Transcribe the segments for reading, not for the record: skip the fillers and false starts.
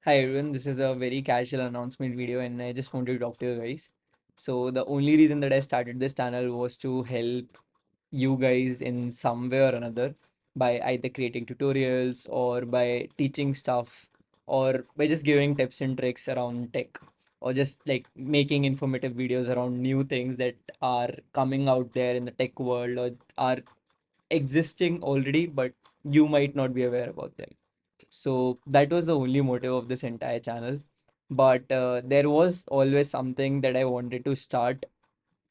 Hi everyone, this is a very casual announcement video and I just wanted to talk to you guys. So the only reason that I started this channel was to help you guys in some way or another by either creating tutorials or by teaching stuff or by just giving tips and tricks around tech or just like making informative videos around new things that are coming out there in the tech world or are existing already but you might not be aware about them. So that was the only motive of this entire channel. But there was always something that I wanted to start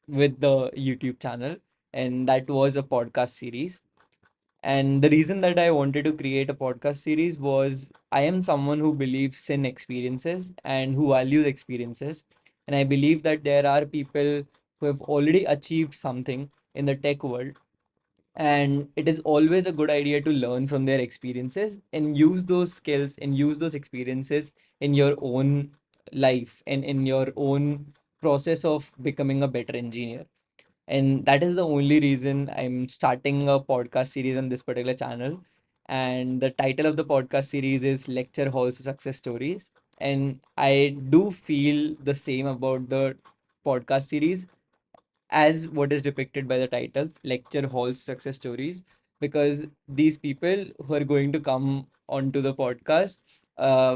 with the YouTube channel, and that was a podcast series. And the reason that I wanted to create a podcast series was I am someone who believes in experiences and who values experiences. And I believe that there are people who have already achieved something in the tech world, and it is always a good idea to learn from their experiences and use those skills and use those experiences in your own life and in your own process of becoming a better engineer. And that is the only reason I'm starting a podcast series on this particular channel. And the title of the podcast series is Lecture Halls to Success Stories. And I do feel the same about the podcast series as what is depicted by the title, Lecture Halls Success Stories, because these people who are going to come onto the podcast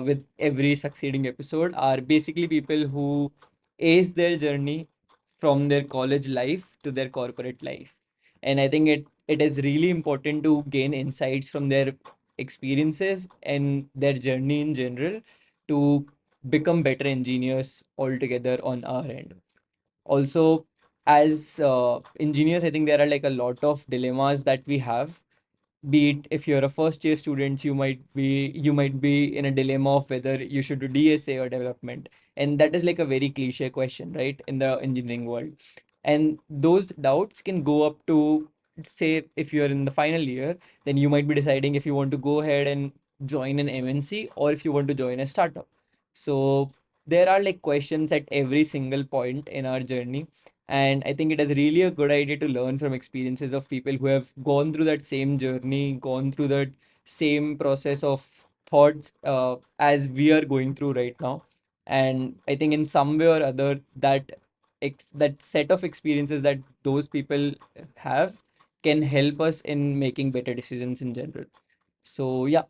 with every succeeding episode are basically people who ace their journey from their college life to their corporate life. And I think it is really important to gain insights from their experiences and their journey in general to become better engineers altogether on our end. Also, as engineers, I think there are like a lot of dilemmas that we have. Be it if you're a first year student, you might be in a dilemma of whether you should do DSA or development. And that is like a very cliche question, right, in the engineering world. And those doubts can go up to, say, if you're in the final year, then you might be deciding if you want to go ahead and join an MNC or if you want to join a startup. So there are like questions at every single point in our journey. And I think it is really a good idea to learn from experiences of people who have gone through that same journey, gone through that same process of thoughts as we are going through right now. And I think in some way or other, that set of experiences that those people have can help us in making better decisions in general. So yeah,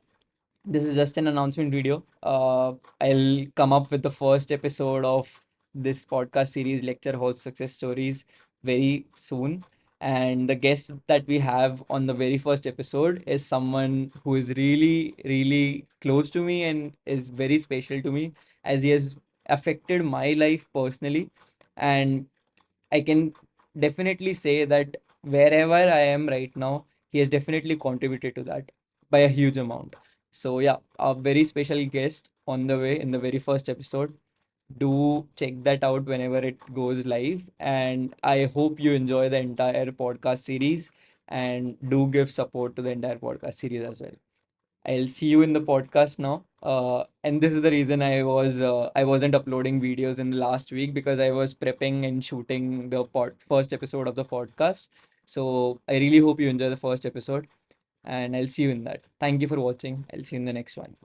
this is just an announcement video. I'll come up with the first episode of this podcast series, Lecture Hall Success Stories, very soon. And the guest that we have on the very first episode is someone who is really, really close to me and is very special to me, as he has affected my life personally. And I can definitely say that wherever I am right now, he has definitely contributed to that by a huge amount. So yeah, a very special guest on the way in the very first episode. Do check that out whenever it goes live. And I hope you enjoy the entire podcast series and do give support to the entire podcast series as well. I'll see you in the podcast now. And this is the reason I wasn't uploading videos in the last week because I was prepping and shooting the first episode of the podcast. So I really hope you enjoy the first episode, and I'll see you in that. Thank you for watching. I'll see you in the next one.